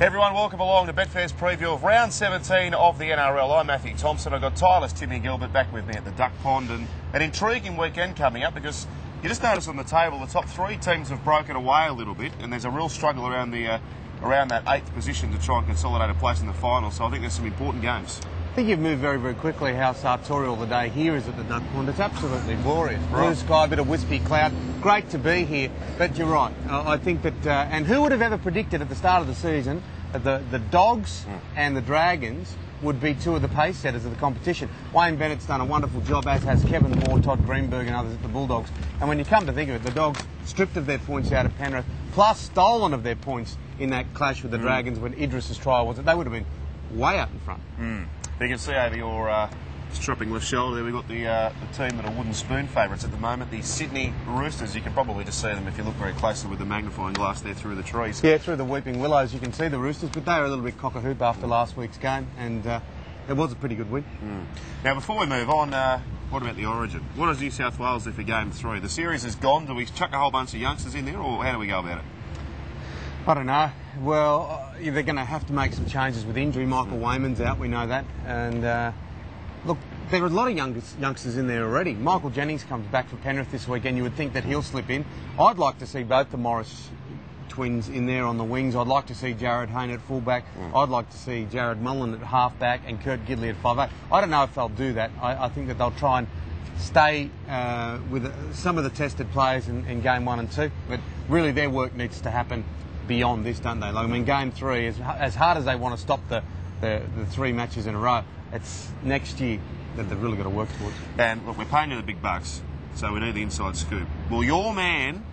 Hey everyone, welcome along to Betfair's preview of round 17 of the NRL. I'm Mathew Thompson. I've got tireless Tim Gilbert back with me at the Duck Pond, and an intriguing weekend coming up because you just notice on the table the top three teams have broken away a little bit, and there's a real struggle around the around that 8th position to try and consolidate a place in the final. So I think there's some important games. I think you've moved very, very quickly how sartorial the day here is at the Duck Pond. It's absolutely glorious. Blue sky, a bit of wispy cloud. Great to be here. But you're right. I think that, and who would have ever predicted at the start of the season that the Dogs and the Dragons would be two of the pace setters of the competition? Wayne Bennett's done a wonderful job, as has Kevin Moore, Todd Greenberg and others at the Bulldogs. And when you come to think of it, the Dogs stripped of their points out of Penrith, plus stolen of their points in that clash with the Dragons when Idris's trial was it. They would have been way out in front. You can see over your stropping left shoulder there, we've got the team that are wooden spoon favourites at the moment, the Sydney Roosters. You can probably just see them if you look very closely with the magnifying glass there through the trees. Yeah, through the weeping willows you can see the Roosters, but they were a little bit cock-a-hoop after last week's game, and it was a pretty good win. Now, before we move on, what about the Origin? What does New South Wales do for Game 3? The series is gone. Do we chuck a whole bunch of youngsters in there, or how do we go about it? I don't know. Well, they're going to have to make some changes with injury. Michael Wayman's out, we know that. And look, there are a lot of youngsters in there already. Michael Jennings comes back for Penrith this weekend. You would think that he'll slip in. I'd like to see both the Morris twins in there on the wings. I'd like to see Jared Hayne at fullback. I'd like to see Jared Mullen at halfback and Kurt Gidley at 5'8". I don't know if they'll do that. I think that they'll try and stay with some of the tested players in Game 1 and 2. But really their work needs to happen beyond this, don't they? Like, I mean, Game 3, as hard as they want to stop the 3 matches in a row, it's next year that they've really got to work towards. And look, we're paying you the big bucks, so we need the inside scoop. Will your man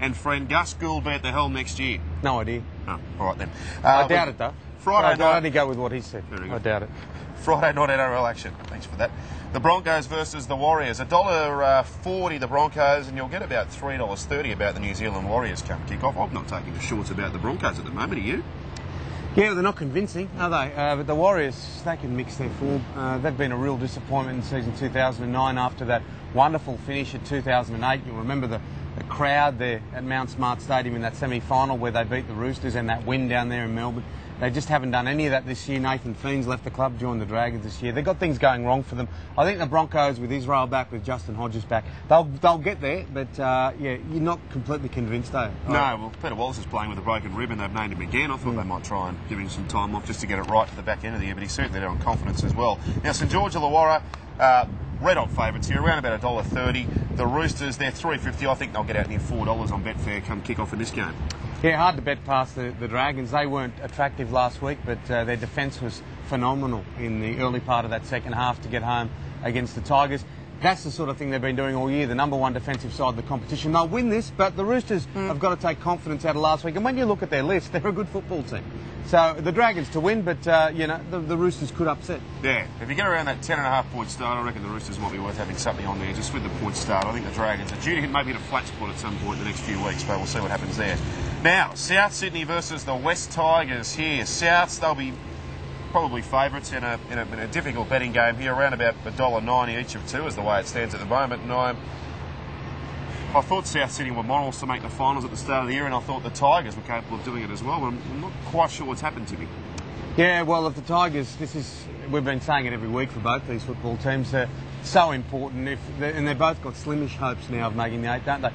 and friend Gus Gould be at the helm next year? No idea. Oh, all right then. I doubt it though. Friday night. I'd only go with what he said. I doubt it. Friday night NRL action. Thanks for that. The Broncos versus the Warriors. $1.40 the Broncos, and you'll get about $3.30 about the New Zealand Warriors come kick-off. I'm not taking the shorts about the Broncos at the moment, are you? Yeah, they're not convincing, are they? But the Warriors, they can mix their form. They've been a real disappointment in season 2009 after that wonderful finish at 2008. You'll remember the crowd there at Mount Smart Stadium in that semi-final where they beat the Roosters, and that win down there in Melbourne. They just haven't done any of that this year. Nathan Fiends left the club, joined the Dragons this year. They've got things going wrong for them. I think the Broncos, with Israel back, with Justin Hodges back, they'll get there, but yeah, you're not completely convinced, though. No, well, Peter Wallace is playing with a broken rib and they've named him again. I thought they might try and give him some time off just to get it right for the back end of the year, but he's certainly there on confidence as well. Now, St George Illawarra, red-hot favourites here, around about $1.30. The Roosters, they're $3.50. I think they'll get out near $4 on Betfair come kick-off in this game. Yeah, hard to bet past the Dragons. They weren't attractive last week, but their defence was phenomenal in the early part of that second half to get home against the Tigers. That's the sort of thing they've been doing all year, the number one defensive side of the competition. They'll win this, but the Roosters have got to take confidence out of last week. And when you look at their list, they're a good football team. So the Dragons to win, but you know, the Roosters could upset. Yeah, if you get around that 10.5 point start, I reckon the Roosters might be worth having something on there just with the point start. I think the Dragons are due to hit maybe hit a flat spot at some point in the next few weeks, but we'll see what happens there. Now, South Sydney versus the West Tigers here. Souths, they'll be probably favourites in a difficult betting game here, around about $1.90 each of two is the way it stands at the moment. And I thought South Sydney were models to make the finals at the start of the year, and I thought the Tigers were capable of doing it as well, but I'm not quite sure what's happened to me. Yeah, well, if the Tigers, we've been saying it every week for both these football teams, they're so important, and they've both got slimish hopes now of making the 8, don't they?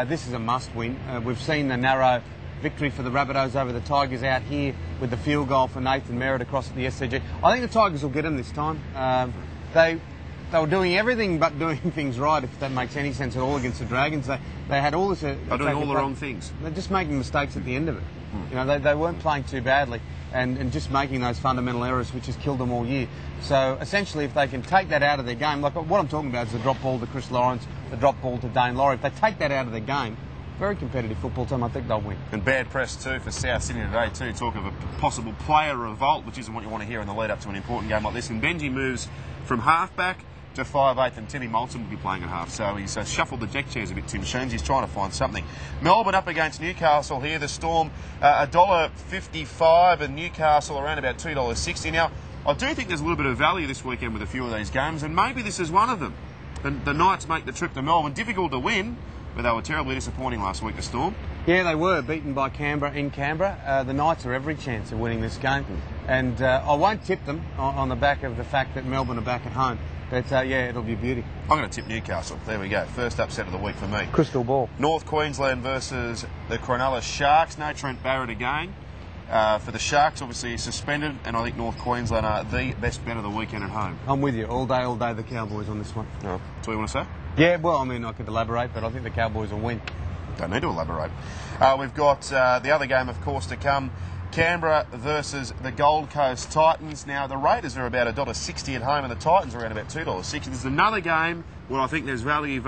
This is a must-win. We've seen the narrow victory for the Rabbitohs over the Tigers out here with the field goal for Nathan Merritt across at the SCG. I think the Tigers will get them this time. They were doing everything but doing things right, if that makes any sense at all, against the Dragons. They had all this... They're doing all the wrong things. They're just making mistakes at the end of it. You know, they weren't playing too badly and just making those fundamental errors which has killed them all year. So essentially, if they can take that out of their game, like what I'm talking about is the drop ball to Chris Lawrence, the drop ball to Dane Laurie. If they take that out of their game, very competitive football team, I think they'll win. And bad press too for South Sydney today too. Talk of a possible player revolt, which isn't what you want to hear in the lead up to an important game like this. And Benji moves from halfback to 5'8", and Timmy Moulton will be playing at half. So he's shuffled the deck chairs a bit, Tim Sheens. He's trying to find something. Melbourne up against Newcastle here. The Storm, $1.55, and Newcastle around about $2.60. Now, I do think there's a little bit of value this weekend with a few of these games, and maybe this is one of them. The Knights make the trip to Melbourne. Difficult to win, but they were terribly disappointing last week, the Storm. Yeah, they were beaten by Canberra in Canberra. The Knights are every chance of winning this game. And I won't tip them on the back of the fact that Melbourne are back at home. But, yeah, it'll be a beauty. I'm going to tip Newcastle. There we go. First upset of the week for me. Crystal ball. North Queensland versus the Cronulla Sharks. No Trent Barrett again. For the Sharks, obviously, he's suspended, and I think North Queensland are the best bet of the weekend at home. I'm with you. All day, the Cowboys on this one. Oh, that's what you want to say? Yeah, well, I mean, I could elaborate, but I think the Cowboys will win. Don't need to elaborate. We've got the other game, of course, to come. Canberra versus the Gold Coast Titans. Now, the Raiders are about $1.60 at home and the Titans are around about $2.60. There's another game where I think there's value.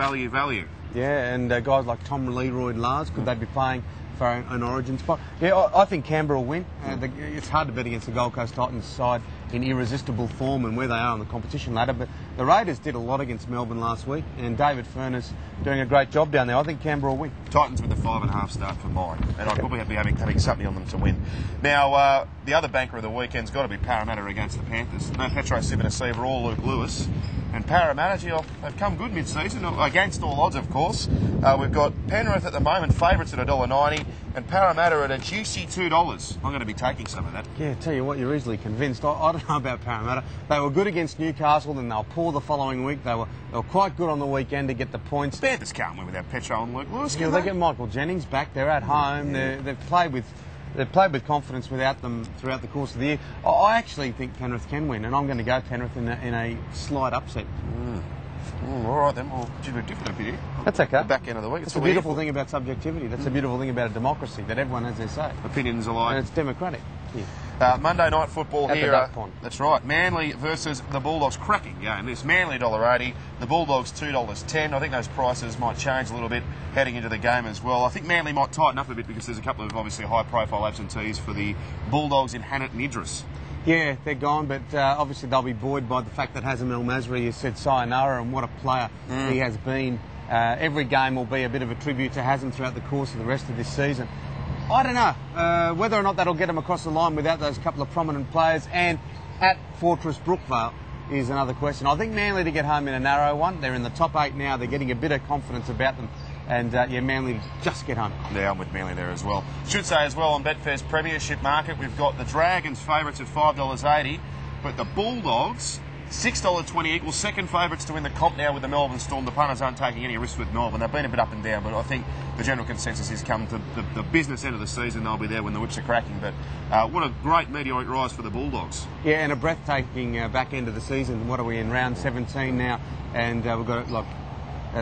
Yeah, and guys like Tom Leroy Lars, could they be playing for an origin spot? Yeah, I think Canberra will win. It's hard to bet against the Gold Coast Titans side in irresistible form and where they are on the competition ladder, but the Raiders did a lot against Melbourne last week, and David Furness doing a great job down there. I think Canberra will win. Titans with the 5.5 start for mine, and I'd probably be having something on them to win. Now, the other banker of the weekend's got to be Parramatta against the Panthers. No Petro Civoniceva or Luke Lewis. And Parramatta, they've come good mid-season, against all odds, of course. We've got Penrith at the moment, favourites at $1.90, and Parramatta at a juicy $2. I'm going to be taking some of that. Yeah, tell you what, you're easily convinced. I don't know about Parramatta. They were good against Newcastle, then they'll poor the following week. They were quite good on the weekend to get the points. The Panthers can't win without Petro and Luke Lewis, they get Michael Jennings back. They're at home. They've played with confidence without them throughout the course of the year. I actually think Penrith can win, and I'm going to go Penrith in a slight upset. All right, then. Well, a different opinion. That's okay. The back end of the week. It's a beautiful thing about subjectivity. That's a beautiful thing about a democracy, that everyone has their say. Opinions alike. And it's democratic. Yeah. Monday night football at here. The Duck Pond. That's right. Manly versus the Bulldogs. Cracking game. This Manly $1.80. The Bulldogs $2.10. I think those prices might change a little bit heading into the game as well. I think Manly might tighten up a bit because there's a couple of obviously high-profile absentees for the Bulldogs in Hannett and Idris. Yeah, they're gone, but obviously they'll be buoyed by the fact that Hazem El Masri has said sayonara, and what a player he has been. Every game will be a bit of a tribute to Hazem throughout the course of the rest of this season. I don't know whether or not that'll get him across the line without those couple of prominent players, and at Fortress Brookvale is another question. I think Manly to get home in a narrow one. They're in the top 8 now. They're getting a bit of confidence about them. And, yeah, Manly just get home. Yeah, I'm with Manly there as well. Should say as well on Betfair's Premiership market, we've got the Dragons favourites at $5.80, but the Bulldogs, $6.20 equals second favourites to win the comp now with the Melbourne Storm. The punters aren't taking any risks with Melbourne. They've been a bit up and down, but I think the general consensus is come to the business end of the season, they'll be there when the whips are cracking. But what a great meteoric rise for the Bulldogs. Yeah, and a breathtaking back end of the season. What are we in, round 17 now? And we've got, like,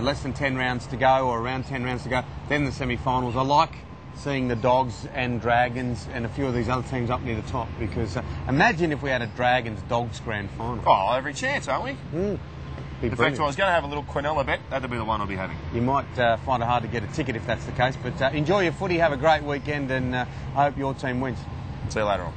less than 10 rounds to go, or around 10 rounds to go, then the semi-finals. I like seeing the Dogs and Dragons and a few of these other teams up near the top, because imagine if we had a Dragons-Dogs grand final. Oh, every chance, aren't we? In fact, I was going to have a little Quinella bet. That'd be the one I'll be having. You might find it hard to get a ticket if that's the case, but enjoy your footy, have a great weekend, and I hope your team wins. See you later on.